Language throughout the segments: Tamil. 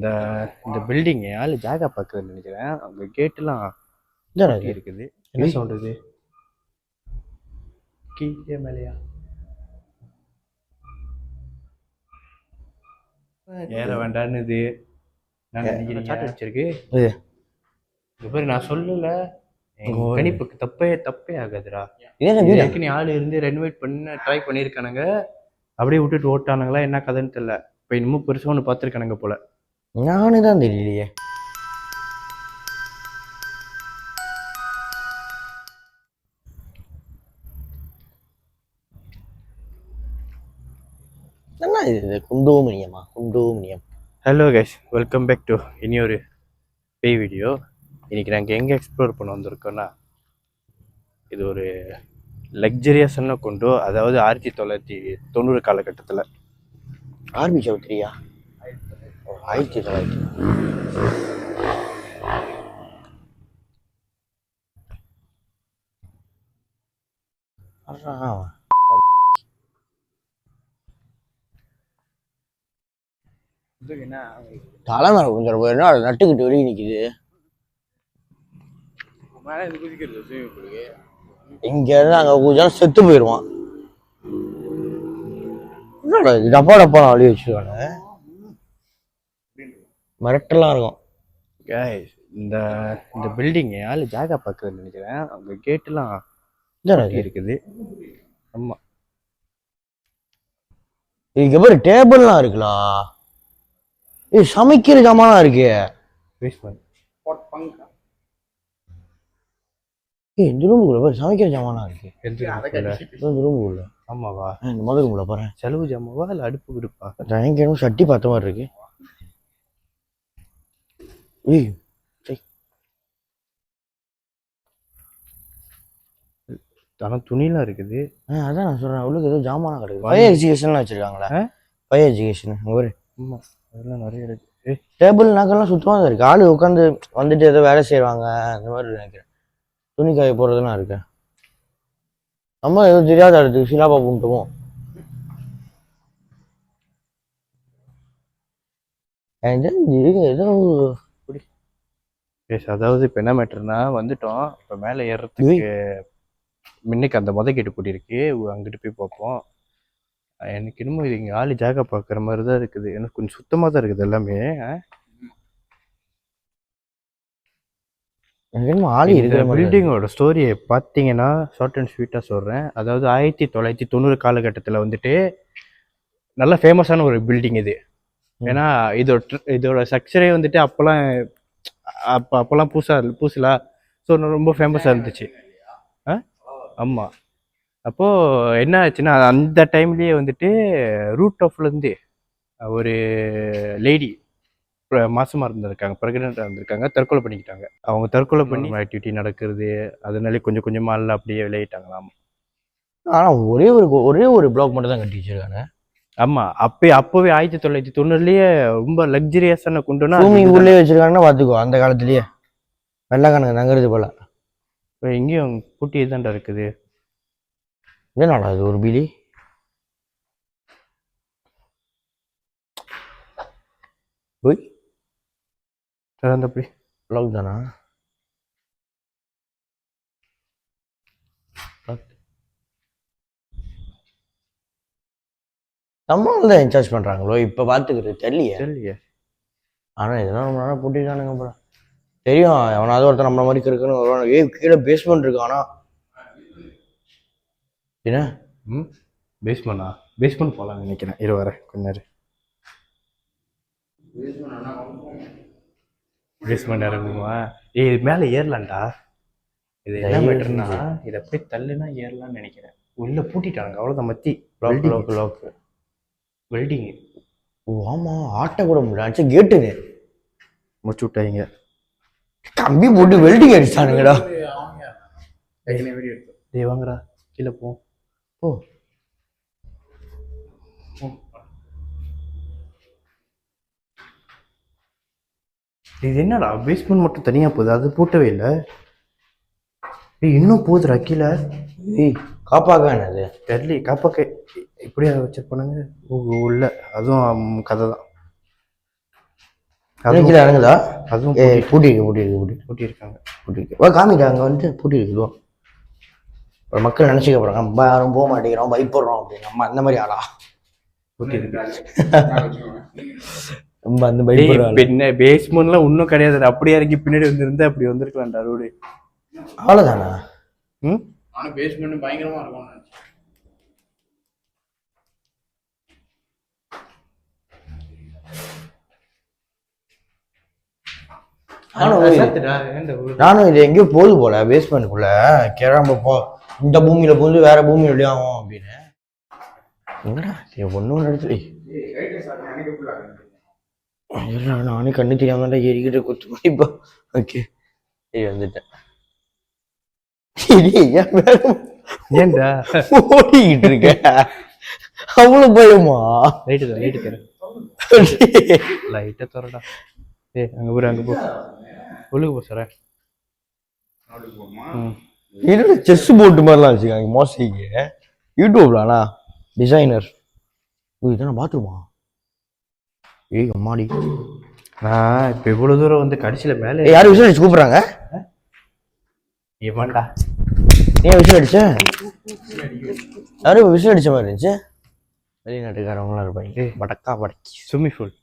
இந்த இந்த பில்டிங் ஆள் ஜாகா பார்க்குறேன்னு நினைக்கிறேன். அங்கே கேட்டுலாம் இருக்குது. என்ன சவுண்ட் இது? கீழே மேலையா ஏற வேண்டான்னு இது நான் நினைக்கிறேன். வச்சிருக்கு நான் சொல்லல, கணிப்புக்கு தப்பே ஆகாதுடா. நீ ஆள் இருந்து ரெனோவேட் பண்ண ட்ரை பண்ணியிருக்கானுங்க, அப்படியே விட்டுட்டு ஓட்டானுங்களா என்ன கதைன்னு தெரியல. இப்போ இன்னமும் பெருசாக ஒன்று பார்த்துருக்கானுங்க போல. நானே தான் தெரியலையே. என்ன இது குண்டோமினியம்? Hello guys, welcome back to இனியொரு பேய் வீடியோ. இன்னைக்கு நாங்கள் எங்கே எக்ஸ்ப்ளோர் பண்ண வந்திருக்கோன்னா, இது ஒரு லக்ஸரியஸான குண்டோ, அதாவது 1990 காலகட்டத்தில். ஆர்பி சௌத்ரியா? 1900. தலைமரம் கொஞ்சம் போயிருந்தா அது நட்டுக்கிட்டு வெளியே நிக்குது. இங்க இருந்து அங்க கொஞ்சம் செத்து போயிருவான். என்னடா இது டப்பா வழி வச்சிருக்கானு மிரட்டெல்லாம் இருக்கும். இந்த இந்த பில்டிங் ஆள் ஜாகா பார்க்குறேன்னு நினைக்கிறேன். அங்கே கேட்டுலாம் இருக்குது. ஆமா, இதுக்கு அப்புறம் டேபிள்லாம் இருக்குல்லா, இது சமைக்கிற ஜாமான் இருக்கு. இந்த ரூமுக்குள்ள பாரு சமைக்கிற ஜாமான் இருக்கு. இந்த ரூமுக்குள்ள. ஆமாவா? இந்த முதல் ரூம்ல பாரு. செலவு ஜாமாவா இல்லை அடுப்பு விடுப்பா? எனக்கு சட்டி பார்த்த மாதிரி இருக்கு. ஆனால் துணிலாம் இருக்குது. அதான் நான் சொல்றேன், உள்ளுக்கு ஏதோ ஜாமானா கிடக்குது. ஃபயர் எஜுகேஷன்லாம் வச்சிருக்காங்களா? ஃபயர் எஜுகேஷன் ஒரு அதெல்லாம் நிறைய இருக்கு. டேபிள் நாக்கெல்லாம் சுத்தமாக தான் இருக்கு. ஆளு உட்காந்து வந்துட்டு ஏதோ வேலை செய்வாங்க அந்த மாதிரி நினைக்கிறேன். துணி காய போடுறதுலாம் இருக்கு. நம்ம ஏதோ தெரியாத இடத்துக்கு சிலாபா பண்ணிட்டுவோம். ஏதோ அதாவது இப்போ என்ன மேட்டர்னா, வந்துட்டோம். இப்போ மேலே ஏறுறதுக்கு முன்னுக்கு அந்த கேட்டு பூட்டி இருக்கு, அங்கிட்டு போய் பார்ப்போம். எனக்கு இன்னமும் இது இங்கே ஆளு ஜாகா பார்க்குற மாதிரி தான் இருக்குது. எனக்கு கொஞ்சம் சுத்தமாக தான் இருக்குது எல்லாமே. பில்டிங்கோட ஸ்டோரியை பார்த்தீங்கன்னா ஷார்ட் அண்ட் ஸ்வீட்டாக சொல்கிறேன். அதாவது 1990 காலகட்டத்தில் வந்துட்டு நல்ல ஃபேமஸான ஒரு பில்டிங் இது. ஏன்னா இதோட ஸ்ட்ரக்சரே வந்துட்டு அப்போல்லாம் பூசலா, ஸோ ரொம்ப ஃபேமஸாக இருந்துச்சு. ஆமாம், அப்போது என்ன ஆச்சுன்னா, அந்த டைம்லேயே வந்துட்டு ரூட் ஆஃப்லேருந்து ஒரு லேடி மாசமாக இருந்திருக்காங்க, ப்ரெக்னெண்ட்டாக இருந்திருக்காங்க, தற்கொலை பண்ணிக்கிட்டாங்க. அவங்க தற்கொலை பண்ணி ஆக்டிவிட்டி நடக்கிறது, அதனாலே கொஞ்சம் கொஞ்சமாக எல்லாம் அப்படியே விளையிட்டாங்களாம். ஆனால் ஒரே ஒரு பிளாக் மட்டும் தான் கட்டி வச்சிருக்காங்க. ஆமாம், அப்போவே 1990 ரொம்ப லக்ஸரியஸான குண்டுனா உள்ளே வச்சிருக்காங்கன்னா பார்த்துக்கோ. அந்த காலத்துலேயே வெள்ளக்கானுங்க நங்கிறது போல. இப்போ எங்கேயும் பூட்டி தான்டா இருக்குது. என்னடா அது ஒரு பீலி? போய் திறந்தப்படி லாக் தானா? நம்மளால தான் இன்சார்ஜ் பண்றாங்களோ இப்போ பார்த்துக்கிறது தெரியலையே. ஆனால் இதெல்லாம் ரொம்ப நாளாக பூட்டிருக்கானுங்க போல. தெரியும் எவனாவது ஒருத்தர் நம்மள மாதிரி இருக்குன்னு வருவானு. கீழே பேஸ்மெண்ட் இருக்கு. ஆனால் என்ன பேஸ்மெண்ட் போகலான்னு நினைக்கிறேன். வர கொஞ்ச நேரம் பேஸ்மெண்ட் இறங்குமா? இது மேலே ஏறலாம்டா. இது என்ன மேட்டர்னா, இதை அப்படியே தள்ளுனா ஏறலாம்னு நினைக்கிறேன். உள்ள பூட்டிட்டானுங்க, அவ்வளோதான். மத்தி வெல்டிங். ஓ ஆமாம், ஆட்டை கூட முடியல. கேட்டுங்க முடிச்சு விட்டாங்க. கம்பி போட்டு வெல்டிங் அடிச்சானுங்கடா. டேய் வாங்கடா, கீழே போ. இது என்னடா பேஸ்மெண்ட் மட்டும் தனியாக போகுது, அது பூட்டவே இல்லை. இன்னும் போகுதுடா கீழே. காப்பாக்கா என்னது தெரியல. காப்பாக்க இப்படியா வச்சிருப்பானுங்க உள்ள. அதுவும் கதை தான். கீழே இறங்குதா? அதுவும் பூட்டியிருக்காங்க. காமிக்கா அங்கே வந்து பூட்டிருக்கு. ஒரு மக்கள் நினைச்சுக்க போறாங்க நம்ம யாரும் போக மாட்டேங்கிறோம் பயப்படுறோம் அப்படின்னு. நம்ம அந்த மாதிரி ஆளா? நம்ம அந்த பின்ன பேஸ்மெண்ட்லாம் ஒன்றும் கிடையாது. அப்படியே இறங்கி பின்னாடி வந்துருந்து அப்படி வந்திருக்கலாம்டா ரோடு. அவ்வளோதானா? ஆனால் பேஸ்மெண்ட் பயங்கரமா இருக்கும். நானும் இது எங்கேயோ போகுது போல பேஸ்மெண்ட்டுக்குள்ள கிளம்ப போ, இந்த பூமியில போகுது வேற பூமி வெளியாகும் அப்படின்னு. எங்கடா ஒன்றும் நடத்து. நானே கண்ணு தெரியாம தான் ஏறிக்கிட்டு குத்து இப்போ. ஓகே வந்துட்டேன். ஏன்டா ஓடிக்கிட்டு இருக்க? அவ்வளவு பயமா? லைட்டா தரடா. அங்க போற அங்க போ. ஒழுங்கு போ சார். என்னோட செஸ் போட்டு மாதிரிலாம் வச்சுக்காங்க மோஸ்ட்லிக்கு யூடியூப்லாண்ணா டிசைனர். இதெல்லாம் பாத்ரூமா? ஏய் அம்மாடி, நான் இப்போ இவ்வளோ தூரம் வந்து கடைசியில் மேலே யாரும் விசில் அடிச்சு கூப்பிட்றாங்க. ஏமாண்டா ஏன் விசில் அடிச்ச? யாரும் விசில் அடிச்ச மாதிரி இருந்துச்சு. வெளிநாட்டுக்காரவங்களாம் இருப்பாங்க. படக்கா படக்கி ஸ்விம்மிங் பூல்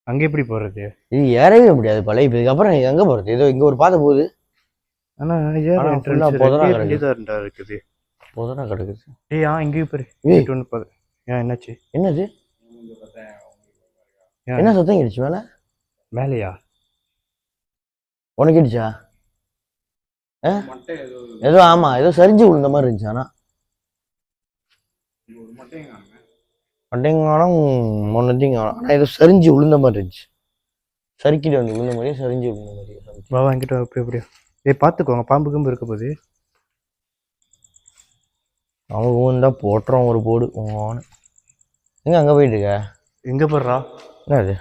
அங்கே எப்படி போகிறது? இது ஏறவே முடியாது பழைய. இதுக்கப்புறம் எங்கே போகிறது? ஏதோ இங்கே ஒரு பாதை போகுது. ஆனால் இருக்குது. புதரா கிடக்குது. இங்கேயும் பாரு. என்னாச்சு? என்னது? என்ன சத்தம் கேட்டுச்சு மேலே? மேலையா? உனக்கு கேட்டுச்சா? ஏதோ ஆமா ஏதோ சரிஞ்சு விழுந்த மாதிரி இருந்துச்சு. ஆனா மட்டைங்கானம் ஒன்னத்தையும் காணும். ஆனா ஏதோ சரிஞ்சு விழுந்த மாதிரி இருந்துச்சு. சறுக்கிட்டு வந்து விழுந்த மாதிரியே சரிஞ்சு விழுந்த மாதிரி. பாபா என்கிட்ட எப்படியோ பார்த்துக்கோங்க, பாம்பு கம்பு இருக்க போது. அவங்க ஊந்தா போட்டுறோம் ஒரு போடு. எங்க அங்கே போயிட்டு இருக்க? எங்கே போடுறா? என்ன அது?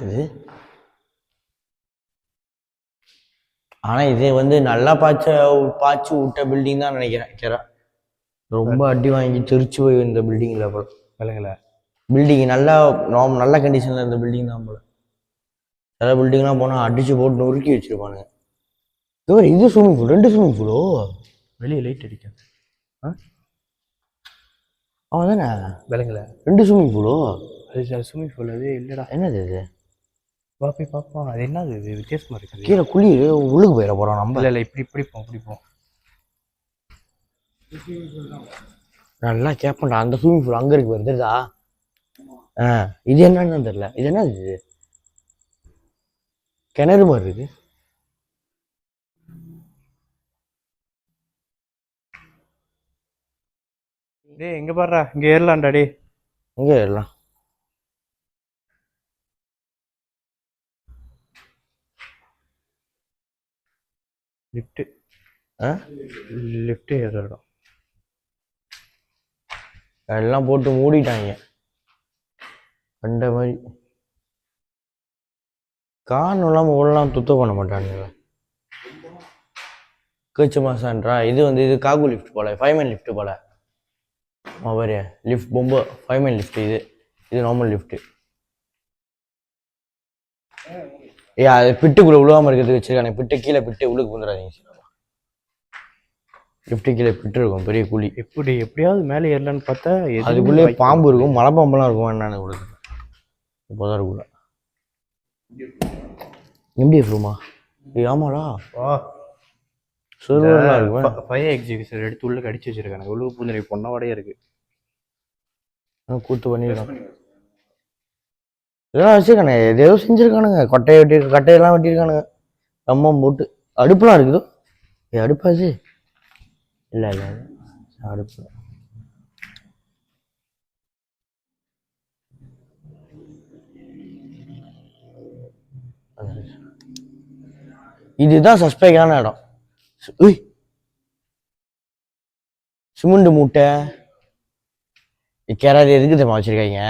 இது ஆனா இது வந்து நல்லா பாய்ச்சி விட்ட பில்டிங் தான் நினைக்கிறேன். கேரா ரொம்ப அடி வாங்கி தெரிச்சு போய் இந்த பில்டிங்ல போல. விலங்குல பில்டிங் நல்லா நல்ல கண்டிஷன்ல இருந்த பில்டிங் தான் போல. சில பில்டிங்லாம் போனா அடிச்சு போட்டு நொறுக்கி வச்சிருப்பானுங்க. இது ஸ்விம்மிங் பூல், 2 ஸ்விம்மிங் பூலோ? வெளியே லைட் அடிக்கும். அவன் தானே விலங்குல 2 ஸ்விம்மிங் பூலோ? அது ஸ்விம்மிங் பூல் அது இல்லைடா. என்னது இது? போய் பார்ப்போம். அது என்னது? இது வித்தியாசமா இருக்குது. கீழே குழி உள்ளுக்கு போயிட போறோம் நம்ம. இல்லை இப்படி போம். நல்லா கேட்பேன்டா. அந்த ஸ்விம்மிங் பூல் அங்க இருக்கு தெரியுதா? இது என்னன்னு தெரியல. இது என்னது? இது கிணறு மாதிரி இருக்கு. டேய் எங்க பாருடா, இங்க ஏறலாம்டா. டேய் இங்க ஏறலாம். லிஃப்ட் ஏறலாம். எல்லாம் போட்டு மூடிட்டாங்க கண்ட மாதிரி. காரணம் இல்லாமல் உள்ளலாம் துத்தம் பண்ண மாட்டானுங்க. கேச்சு மாசான்றா. இது வந்து இது காகு லிஃப்ட் போல, 5 மேன் லிஃப்ட் போல. அவரு லிஃப்ட் ரொம்ப 5 மேன் லிஃப்ட். இது நார்மல் லிஃப்ட். அது பிட்டுக்குள்ள விழுவாம இருக்கிறதுக்கு வச்சிருக்காங்க. பிட்டு கீழே பிட்டு உள்ளுக்கு வந்துடாதீங்க. லிஃப்ட் கீழே பிட்டு இருக்கும் பெரிய குழி. எப்படியாவது மேலே ஏறலான்னு பார்த்தா அதுக்குள்ளே பாம்பு இருக்கும், மலை பாம்பெல்லாம் இருக்கும். என்னன்னு கொடுக்கு இப்போதான் இருக்குள்ள MDF ரூமா? ஆமாடா சர்வர்லாம் இருக்கும். ஃபயர் எக்ஸிபிஷன் எடுத்து உள்ள கடிச்சு வச்சிருக்காங்க. உள்ள பூந்தனை பொண்ணாவடையே இருக்கு. கூத்து பண்ணிருக்காங்க. இதெல்லாம் வச்சிருக்கானே, ஏதோ செஞ்சிருக்கானுங்க. கட்டையெல்லாம் வெட்டியிருக்கானுங்க. கம்பம் போட்டு. அடுப்புலாம் இருக்குதோ? அடுப்பாச்சு? இல்லை அடுப்பு. இதுதான் சஸ்பெக்டான இடம். சிமெண்ட் மூட்டை யாராவது எதுக்கு தெரியுமா வச்சிருக்காங்க?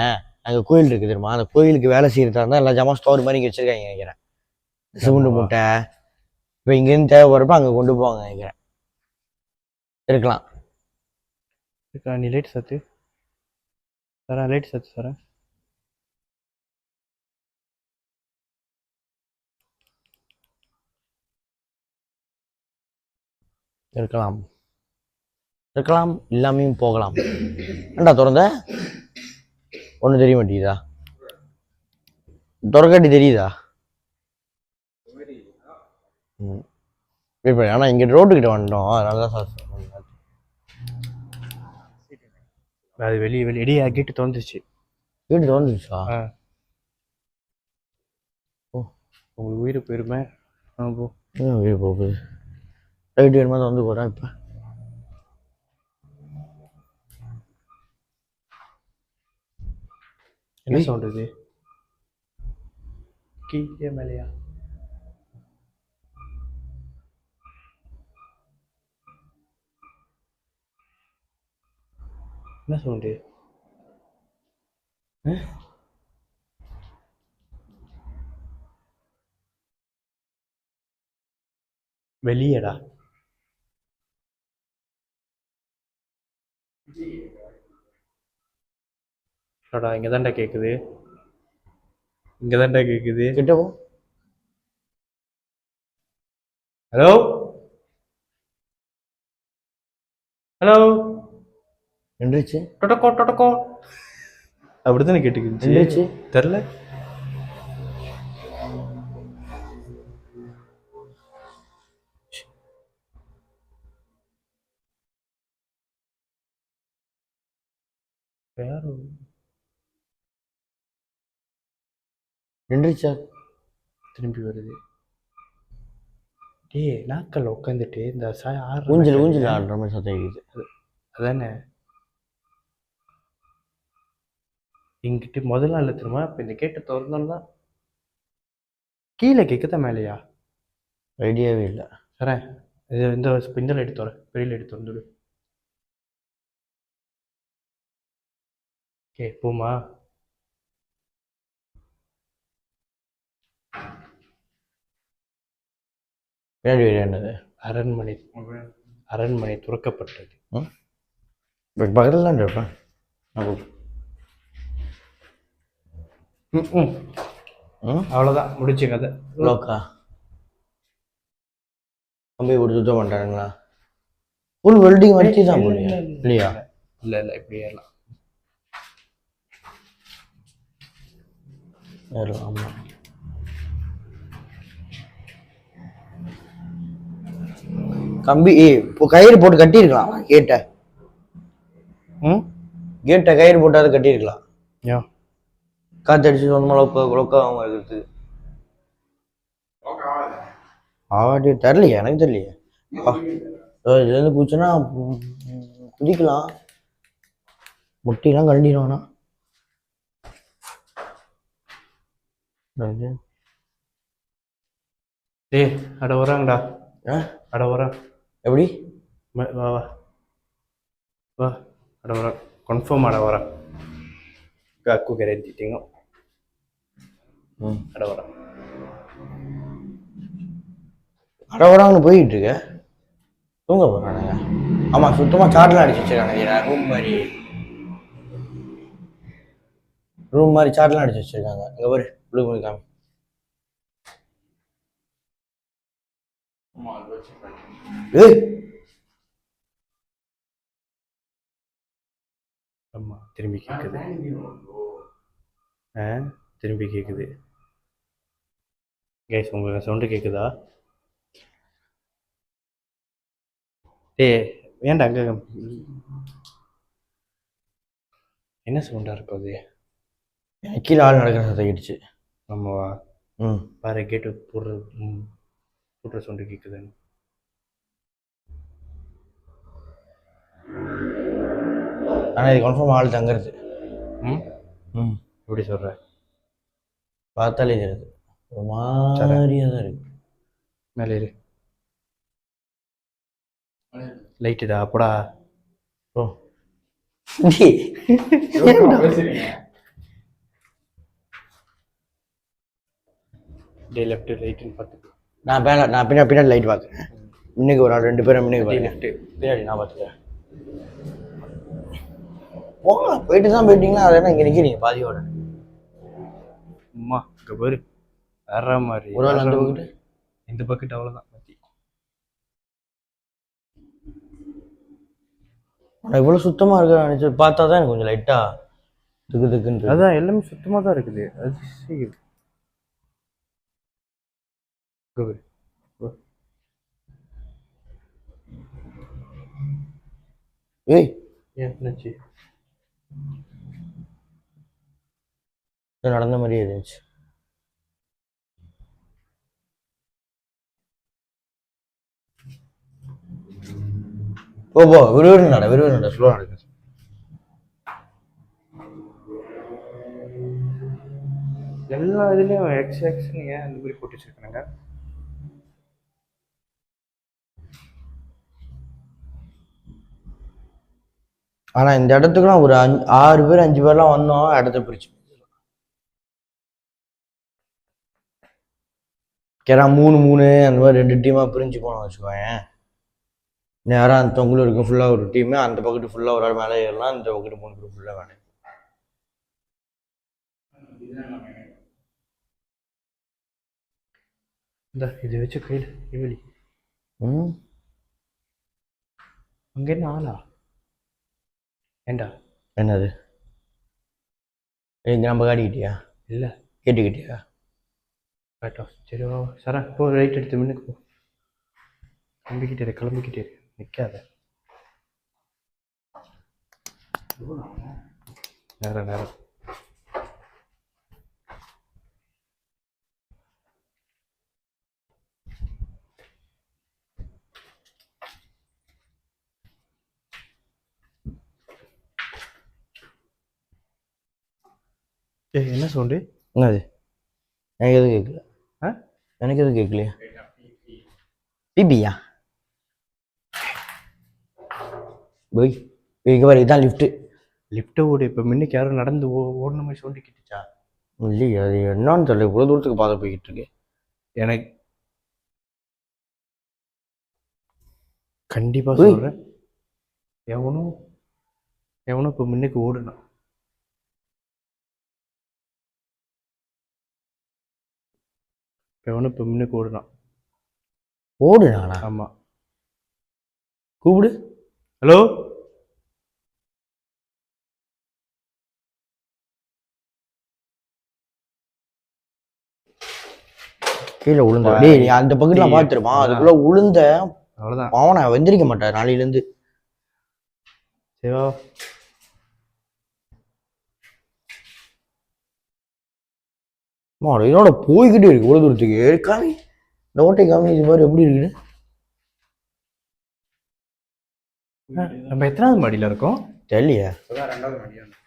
அங்கே கோயில் இருக்கு தெரியுமா? அந்த கோயிலுக்கு வேலை செய்யறதா இருந்தால் எல்லா ஜாமான் ஸ்டோர் மாதிரி இங்கே வச்சிருக்காங்க நினைக்கிறேன். சிமெண்ட் மூட்டை இப்போ இங்கேருந்து தேவைப்படுறப்ப அங்கே கொண்டு போவாங்க நினைக்கிறேன். இருக்கலாம். நீ லைட் சத்து சாரா லைட் சத்து சாரா. இருக்கலாம் இருக்கலாம், இல்லாமையும் போகலாம். ஏண்டா திறந்த ஒன்றும் தெரிய மாட்டேங்குதா? திறக்காட்டி தெரியுதா? ம் வெயிட் பண்ணி, ஆனால் இங்கே ரோட்டுக்கிட்ட வந்துட்டோம், அதனால தான் சார் அது வெளியே வெளியே கேட்டு திறந்துருச்சு. வீட்டு திறந்துருச்சா? ஓ உங்களுக்கு உயிர் போயிருமே. போ வீடு போகுது. ரைட்டு வேணுமா வந்து போகிறேன் இப்போ. என்ன சவுண்ட் இது? கீழே மேலையா? என்ன சவுண்டு? வெளியடா. இங்கே தான்டா கேட்குது. இங்கே தான்டா கேட்குது. கிட்ட போ. Hello hello. நின்றுச்சு. டொடக்கோ டொடக்கோ அப்படித்தானே கேட்டுக்கிச்சு. நின்றுச்சு. தெரில. நின்றுச்சா? திரும்பி வருது. டே நாக்கல்ல உட்காந்துட்டு இந்த ஊஞ்சல் ஊஞ்சல் ஆடுற மாதிரி சத்தம் கேட்குது. அதானே இங்கிட்டு முதல் நாள் திரும்ப இப்போ இந்த கேட்டை திறந்தோம்னா கீழே கேட்குதா மேலேயா? ஐடியாவே இல்லை. சரேன் இது இந்த லைட் தோற பெரிய லைட் திறந்துடு. ஓகே போமா. பின்னாடி என்னது? அரண்மனை துறக்கப்பட்டது. பக்கத்தில் தான் இருப்பேன். அவ்வளோதான் முடிச்சு கதை. லோக்கா கம்பி போட்டு சுத்தம் பண்ணுறாங்களா? ஃபுல் வெல்டிங் வச்சு தான் போடுங்க இல்லையா? இல்லை இல்லை இப்படி ஏறலாம். ஆமாம். கம்பி இப்போ கயிறு போட்டு கட்டியிருக்கலாம். கேட்டை கேட்டை கயிறு போட்டாவது கட்டியிருக்கலாம். ஏன் காத்தடிச்சு சொந்தமாக லொக்காக இருக்குது. ஆடி தரலையா? எனக்கு தெரியலையே. இதுலேருந்து குதிச்சுன்னா குதிக்கலாம். முட்டிலாம் கழண்டிடுவானா? டேய் அட வராங்கடா. அட வரா. எப்படி? வா வா வா. அட வரா கன்ஃபார்ம் அட வரா. அக்கு கரைஞ்சிட்டிங்க. அட வரா. அட வராங்கன்னு போயிட்டு இருக்க. தூங்க போறானுங்க. ஆமாம் சுத்தமாக சார்ட்லாம் அடிச்சு வச்சிருக்காங்க. ரூம் மாதிரி சார்ட்லாம் அடிச்சு வச்சிருக்காங்க. அங்கே பாரு ப்ளூ பண்ணி காமி. ஆமா திரும்பி கேட்குது. திரும்பி கேட்குது. கைஸ் உங்களுக்கு சவுண்டு கேட்குதா? ஏன்டா அங்கே என்ன சவுண்டாக இருக்கும் அது? கீழே ஆள் நடக்கிற சத்தம் கேட்டுச்சு. ஆமாவா? பாரு கேட்டு போடுற சவுண்டு கேட்குதுன்னு. ஆனால் இது கன்ஃபார்ம் ஆள் தங்குறது. எப்படி சொல்கிற? பார்த்தாலே தெரியுது. ஒரு மாதிரியாக தான் இருக்கு. மேலே இரு. லைட்டுடா அப்படா. ஓ டே லெஃப்ட் ரைட்டுன்னு பார்த்துட்டு நான் பின்னாடி லைட் பார்க்குறேன். இன்னைக்கு ஒரு ஆள் 2 பேரும் முன்னுக்கு பாருங்க. லெஃப்ட் பின்னாடி நான் பார்த்துக்கிறேன். போங்க, போயிட்டு தான் போயிட்டீங்களா, அதை என்ன இங்கே நிற்கிறீங்க பாதியோட? அம்மா இங்கே பாரு வேற மாதிரி ஒரு வேளை அந்த பக்கெட்டு இந்த பக்கெட் அவ்வளோதான் மத்தி. ஆனால் இவ்வளோ சுத்தமாக இருக்கிற நினச்சி பார்த்தா தான் எனக்கு கொஞ்சம் லைட்டாக திக்கு திக்குன்னு. அதான் எல்லாமே சுத்தமாக தான் இருக்குது. அது சரி. ஏய் என்னாச்சு? நடந்த மாதிரியே இருந்துச்சு. போ விறுவிறு நட ஸ்லோவாக நடக்கு. எல்லா இதுலேயும் எக்ஸ்ன்னு ஏன் இந்த மாதிரி போட்டு வச்சிருக்கானுங்க? ஆனால் இந்த இடத்துக்குலாம் ஒரு 6 பேர் 5 பேர்லாம் வந்தோம், இடத்த பிரிச்சு கேரா 3 அந்த மாதிரி 2 டீமாக பிரிஞ்சு போனோம் வச்சுக்கோங்க. நேராக அந்த தொங்குல இருக்கும் ஃபுல்லாக ஒரு டீமு, அந்த பக்கெட்டு ஃபுல்லாக ஒரு ஆள் மேலே ஏறலாம், இந்த பக்கெட்டு 3 பேர் ஃபுல்லாக வேணும். இந்த இதை வச்சு கையில் இவளி அங்கே என்ன ஆளா? ஏண்டா என்னது? நம்ம காட்டிக்கிட்டியா? இல்லை கேட்டுக்கிட்டியா? கரெக்டா. சரி சரா போ, ரைட் எடுத்து முன்னுக்கு போ. கிளம்பிக்கிட்டே நிற்காத. நேரம் என்ன சவுண்டு? என்னது? எனக்கு எதுவும் கேட்கல. எனக்கு எதுவும் கேட்கலையா? பிபியா போய் இங்கே வர இதான் லிஃப்ட்டு ஓடு. இப்போ முன்னுக்கு யாரும் நடந்து ஓடன மாதிரி சவுண்டு கிட்டுச்சா? இல்லையா? அது என்னன்னு தெரியல, இவ்வளோ தூரத்துக்கு பாதை போய்கிட்டு இருக்கு. எனக்கு கண்டிப்பாக சொல்கிறேன், எவனும் இப்போ முன்னுக்கு ஓடுனா ஓடுனானா? ஆமாம். கூப்பிடு. ஹலோ, கீழே உளுந்த. டேய் நீ அந்த பக்கெட்லாம் பார்த்துருமா? அதுக்குள்ள உளுந்த அவ்வளோதான். அவனை வெந்திரிக்க மாட்டார் நாளையிலேருந்து. சரிவா? இதோட போய்கிட்டே இருக்கு இவ்வளோ தூரத்துக்கு. காமி இந்த ஓட்டை காமி, இது மாதிரி எப்படி இருக்குது? நம்ம எத்தனாவது மாடியில் இருக்கோம் தெரியலையே.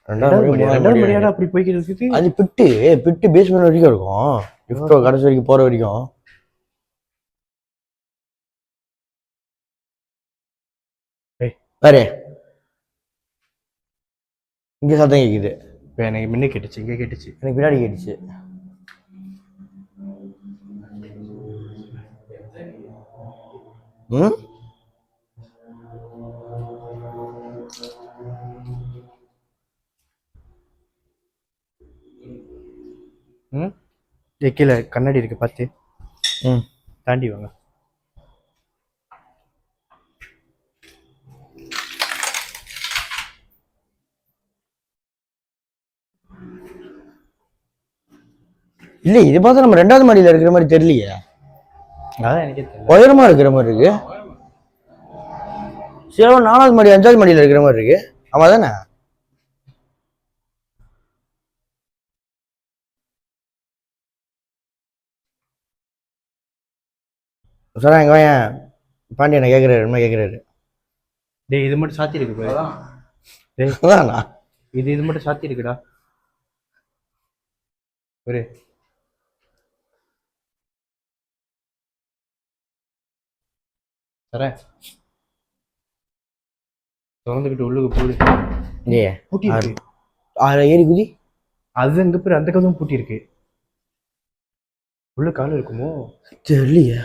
ரெண்டாவது மாடியாடா அப்படி போய்கிட்டு இருக்குது. அது பிட்டு பேஸ்மெண்ட் வரைக்கும் இருக்கும், லிஃப்டோ கடைசி வரைக்கும் போற வரைக்கும். வேற இங்க சத்தம் கேக்குது. இப்போ எனக்கு முன்னே கேட்டுச்சு, இங்கே கேட்டுச்சு, எனக்கு பின்னாடி கேட்டுச்சு. கீழே கண்ணாடி இருக்கு பார்த்து தாண்டி வாங்க. இல்ல இது பார்த்தா நம்ம 2வது மாடியில இருக்கிற மாதிரி தெரியலையே. அதான் எனக்கே தெரியல, உயரமா இருக்கிற மாதிரி இருக்கு. சில 4வது மாடி 5வது மாடியில இருக்கிற மாதிரி இருக்கு. ஆமா தானே? சார் எங்க பையன் பாண்டியனை கேட்குறாரு, என்ன கேட்குறாரு? டேய் இது மட்டும் சாத்தி இருக்கு பாரு. இது மட்டும் சாத்தி இருக்குடா ஒரு. சரே திறந்துக்கிட்டு உள்ளுக்கு போடு. பூட்டி இருக்கு. ஏறி குதி. அது அங்கே பேர் அந்த கதவும் பூட்டி இருக்கு. உள்ள கால் இருக்குமோ தெரியலையே.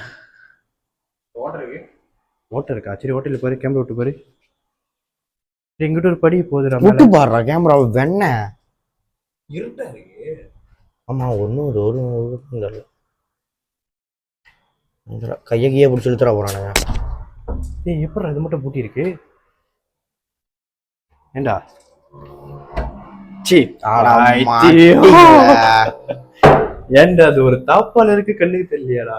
ஓட்டர் இருக்கா? சரி ஓட்டரில் பாரு, கேமரா விட்டு பாரு. எங்கிட்ட ஒரு படி போகுதுடா விட்டு பாடுறா கேமரா வெண்ண இருட்டா இருக்கு. ஆமா ஒன்றும் ஒரு கையை கையை பிடிச்சி இழுத்துறா போறானுங்க. ஏய் எப்படா இது மட்டும் பூட்டி இருக்கு? ஏண்டா சி ஏண்டா அது ஒரு தாப்பால இருக்கு, கண்ணுக்கு தெரியலையாடா?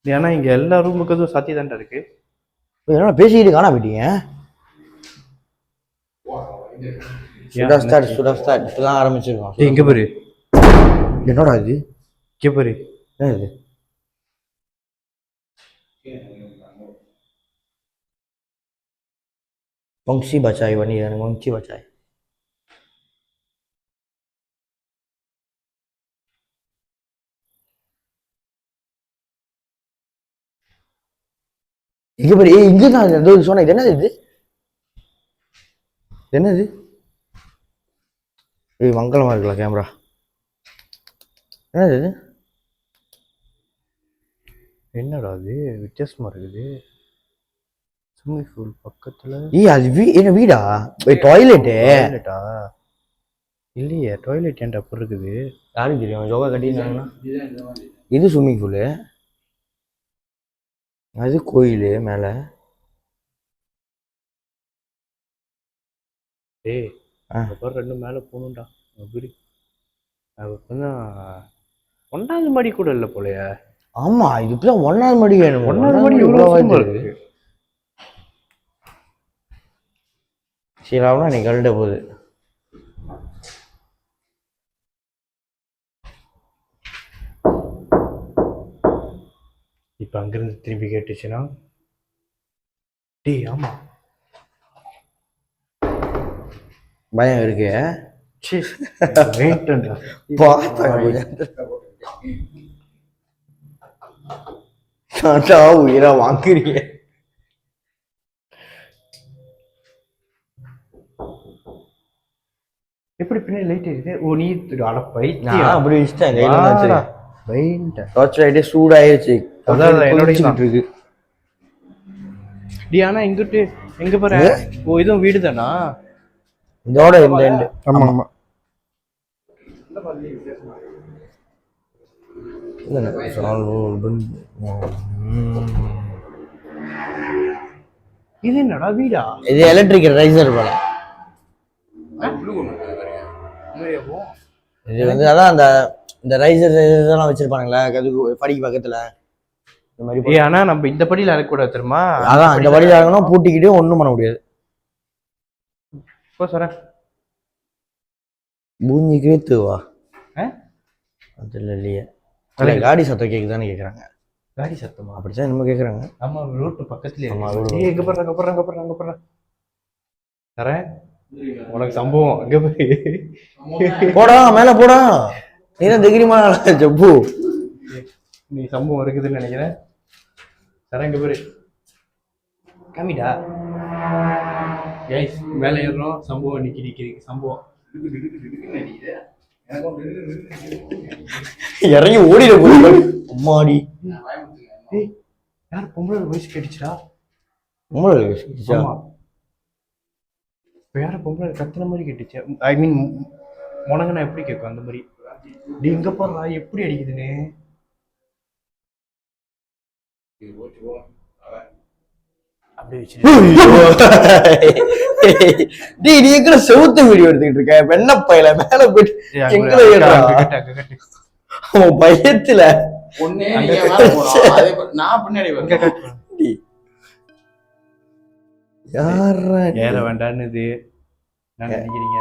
ஏன்னா இங்க எல்லா ரூமுக்கு அதுவும் சாத்தி தான்டா இருக்கு. என்ன பேசிக்கிட்டு காணா போயிட்டீங்க? இப்பதான் ஆரம்பிச்சிருக்கோம். எங்க பாரு, என்னடா இது? இங்க பாரு, என்ன இது? வம்சி பச்சாய் பண்ணி வம்சி பச்சாய். இங்க பாரு, இங்க தான் ஏதோ சொன்ன. இது என்னது? இது என்னது? மங்களமா இருக்குல்ல கேமரா. என்னது? என்னடா அது வித்தியாசமா இருக்குது? ஸ்விம்மிங் பூல் பக்கத்துல. அது என்ன வீடா? டாய்லெட்டு இல்லையே, டாய்லெட் ஏன்டா அப்படி இருக்குது? யாருக்கு தெரியும்? யோகா கட்டியிருந்தாங்கன்னா இது ஸ்விம்மிங் பூலு, அது கோயில் மேல. டேய் அப்புறம் ரெண்டு மேல போகணும்டா. அப்படி அப்பதான் 1வது மாடி கூட இல்லை போலயே. ஆமா இது இப்பதான் 1வது மாடி வேணும். 1வது மாடி எவ்வளவு இருக்கு? சரி அவனா நீ கழுட போகுது. இப்ப அங்கிருந்து திரும்பி கேட்டுச்சுன்னா டேய் ஆமா பயம் இருக்கு. உயிரா வாங்குறீங்க. எப்படி பின்னாடி லைட் இருக்குது? ஓ நீ அடப்பை அப்படி வச்சுட்டேன் கையில டார்ச் லைட்டே சூடாயிருச்சு. அதான் என்னோட இருக்கு. டி ஆனா இங்கிட்டு எங்க பாரு. ஓ இதுவும் வீடு தானா? இதோட இந்த எண்டு. ஆமா ஆமா. இது என்னடா வீடா? இது எலக்ட்ரிக்கல் ரைசர் போல. இது வந்து அதான் அந்த இந்த ரைசர் இதெல்லாம் வச்சிருப்பானுங்களா படிக்கு பக்கத்துல இந்த மாதிரி. ஆனா நம்ம இந்த படியில இறக்கூடாது தெரியுமா? அதான் இந்த படியில இறங்கணும், பூட்டிக்கிட்டே ஒண்ணும் பண்ண முடியாது. சொல்றேன் பூஞ்சிக்கே தூவா அதுல இல்லையே. காடி சத்தம் கேக்குதான்னு கேக்குறாங்க. காடி சத்தமா? அப்படித்தான் என்னமோ கேக்குறாங்க. ஆமா ரோட்டு பக்கத்துலயே. எங்க போடுறாங்க தரேன் உனக்கு சம்பவம். அங்க போய் போடா மேல போடா. நீ தைரியமா ஜப்பு நீ சம்பவம் இருக்குதுன்னு நினைக்கிறேன். தரேன் இங்க போய் கம்மிடா. கைஸ் மேல ஏறுறோம். சம்பவம் நிக்கிறீங்க. சம்பவம் இறங்கி ஓடிட போய் அம்மாடி. யார் பொம்பளை வயசு கேட்டுச்சா? பொம்பளை வயசு வேற பொம்பளை கத்துன மாதிரி கேட்டுச்சு. ஐ மீன் முனங்கனா எப்படி கேட்கும் அந்த மாதிரி. டி இங்க போறா எப்படி அடிக்குதுன்னு. நீ எங்க செவுத்து வீடியோ எடுத்துக்கிட்டு இருக்க? வெண்ண பையில மேல போயிட்டு பயத்துல ஏற வேண்டான்னு நான் நினைக்கிறீங்க.